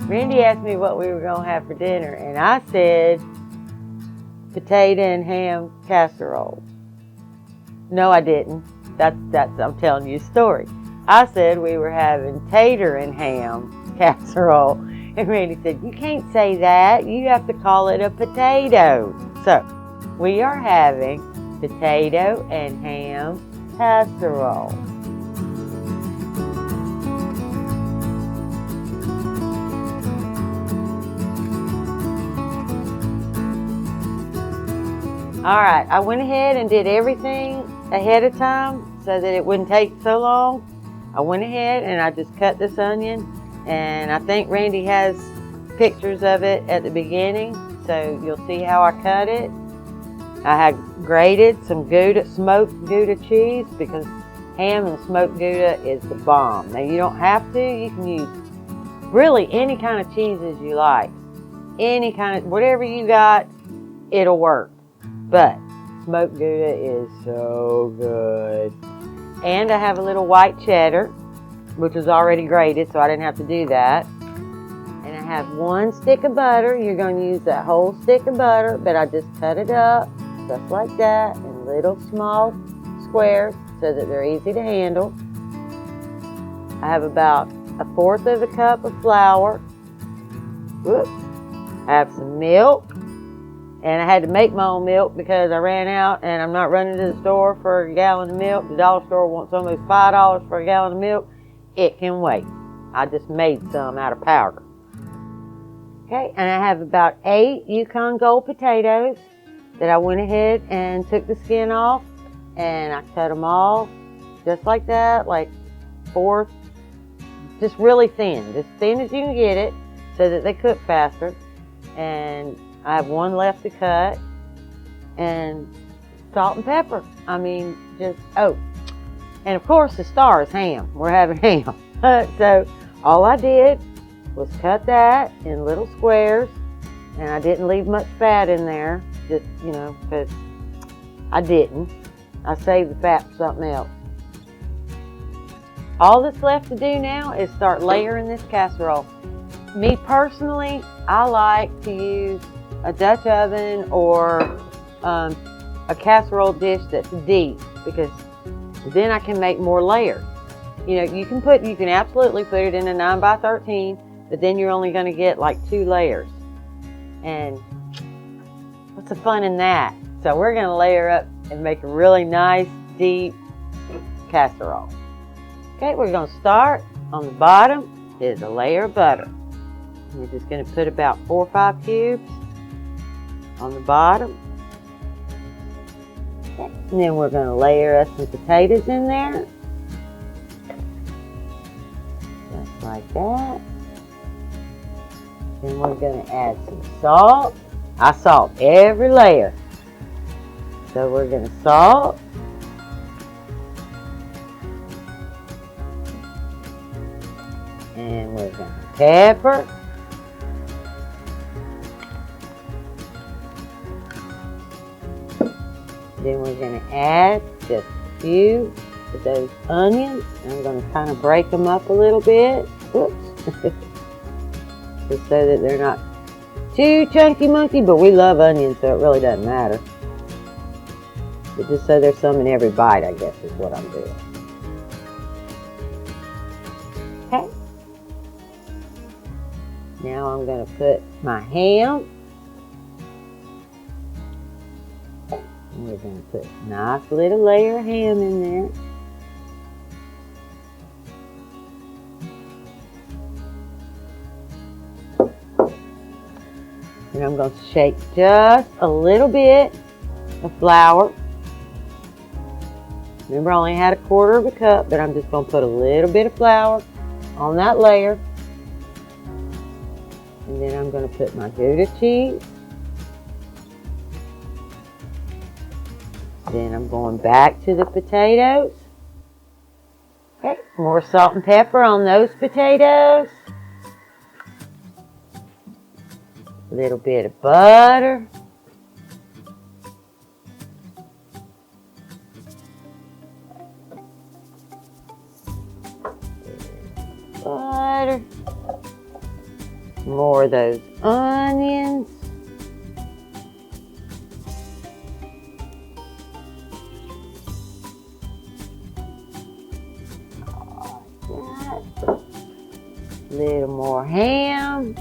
Randy asked me what we were going to have for dinner, and I said potato and ham casserole. No, I didn't. I'm telling you a story. I said we were having tater and ham casserole, and Randy said, you can't say that. You have to call it a potato. So we are having potato and ham casserole. Alright, I went ahead and did everything ahead of time so that it wouldn't take so long. I went ahead and I just cut this onion, and I think Randy has pictures of it at the beginning, so you'll see how I cut it. I had grated some Gouda, smoked Gouda cheese, because ham and smoked Gouda is the bomb. Now you don't have to, you can use really any kind of cheeses you like. Any kind of, whatever you got, it'll work. But smoked Gouda is so good. And I have a little white cheddar, which was already grated, so I didn't have to do that. And I have 1 stick of butter. You're going to use that whole stick of butter, but I just cut it up just like that in little small squares so that they're easy to handle. I have about 1/4 of a cup of flour. Whoops. I have some milk. And I had to make my own milk because I ran out, and I'm not running to the store for a gallon of milk. The dollar store wants almost $5 for a gallon of milk. It can wait. I just made some out of powder. Okay, and I have about 8 Yukon Gold potatoes that I went ahead and took the skin off, and I cut them all just like that, like 4, just really thin, as thin as you can get it so that they cook faster. And I have 1 left to cut, and salt and pepper. I mean, just, oh, and of course the star is ham. We're having ham. So all I did was cut that in little squares, and I didn't leave much fat in there, just, because I didn't. I saved the fat for something else. All that's left to do now is start layering this casserole. Me personally, I like to use a Dutch oven or a casserole dish that's deep, because then I can make more layers. You can absolutely put it in a 9x13, but then you're only going to get like 2 layers. And what's the fun in that? So we're going to layer up and make a really nice, deep casserole. Okay, we're going to start on the bottom is a layer of butter. We're just going to put about 4 or 5 cubes on the bottom. Okay. And then we're going to layer us some potatoes in there. Just like that. Then we're going to add some salt. I salt every layer. So we're going to salt. And we're going to pepper. Then we're going to add just a few of those onions. I'm going to kind of break them up a little bit. Whoops. Just so that they're not too chunky monkey, but we love onions, so it really doesn't matter. But just so there's some in every bite, I guess, is what I'm doing. Okay. Now I'm going to put my ham. And we're going to put a nice little layer of ham in there. And I'm going to shake just a little bit of flour. Remember, I only had 1/4 of a cup, but I'm just going to put a little bit of flour on that layer. And then I'm going to put my Gouda cheese. Then I'm going back to the potatoes. Okay, more salt and pepper on those potatoes. A little bit of butter. Butter. More of those onions. Like that. Little more ham.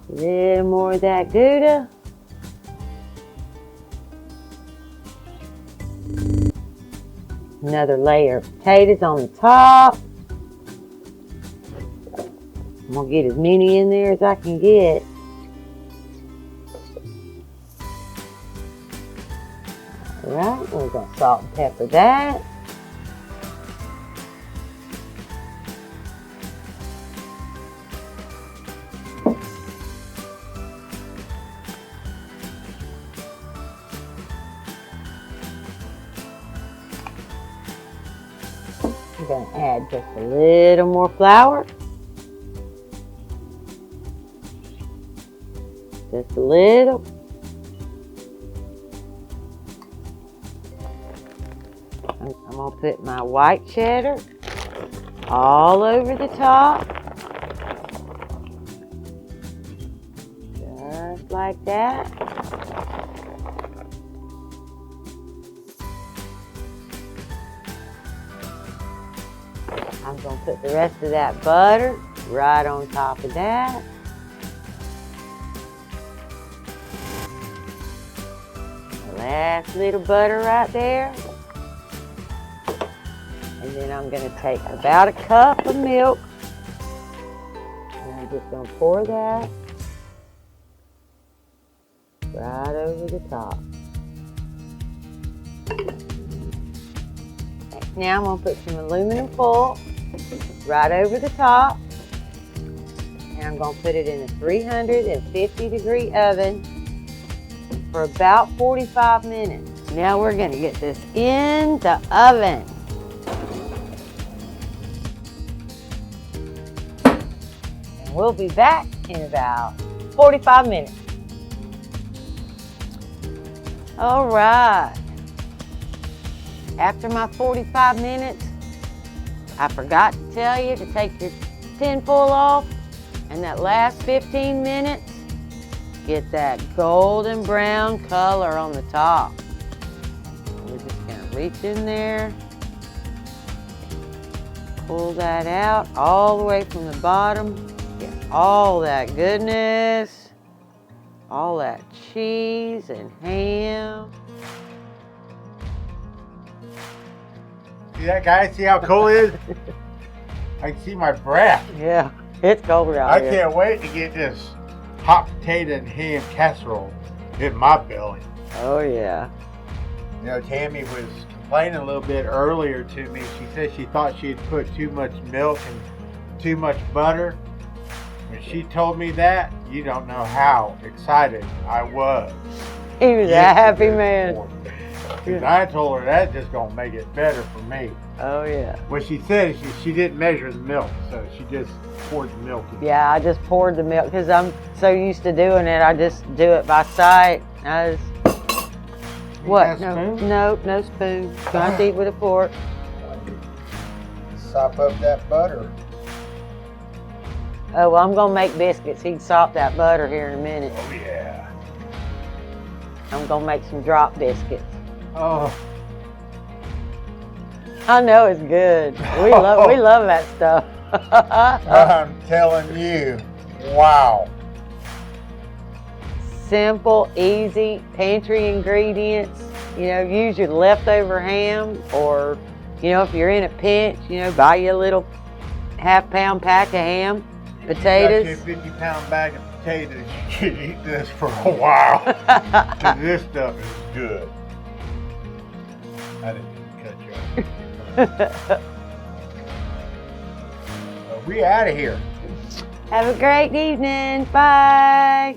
Little more of that Gouda. Another layer of potatoes on the top. I'm gonna get as many in there as I can get. Alright, we're gonna salt and pepper that. I'm going to add just a little more flour. Just a little. I'm going to put my white cheddar all over the top. Just like that. I'm going to put the rest of that butter right on top of that. The last little butter right there. And then I'm going to take about a cup of milk. And I'm just going to pour that right over the top. Now I'm going to put some aluminum foil right over the top. And I'm going to put it in a 350-degree oven for about 45 minutes. Now we're going to get this in the oven. And we'll be back in about 45 minutes. All right. After my 45 minutes, I forgot to tell you to take your tin foil off, and that last 15 minutes, get that golden brown color on the top. We're just gonna reach in there, pull that out all the way from the bottom, get all that goodness, all that cheese and ham. See that, guys? See how cold it is? I can see my breath. Yeah, it's cold out here. I can't wait to get this hot potato and ham casserole in my belly. Oh, yeah. You know, Tammy was complaining a little bit earlier to me. She said she thought she had put too much milk and too much butter. When she told me that, you don't know how excited I was. He was a happy man. Because I told her that's just going to make it better for me. Oh, yeah. What she said, she didn't measure the milk, so she just poured the milk in. Yeah, I just poured the milk because I'm so used to doing it. I just do it by sight. I just, what? No spoon. Trying to eat with a fork. Sop up that butter. Oh, well, I'm going to make biscuits. He'd sop that butter here in a minute. Oh, yeah. I'm going to make some drop biscuits. Oh. I know it's good. We love that stuff. I'm telling you, wow. Simple, easy, pantry ingredients. You know, use your leftover ham, or, you know, if you're in a pinch, you know, buy you a little half-pound pack of ham, potatoes. If you got your 50-pound bag of potatoes, you can eat this for a while. 'Cause this stuff is good. I didn't cut you off. We out of here. Have a great evening. Bye.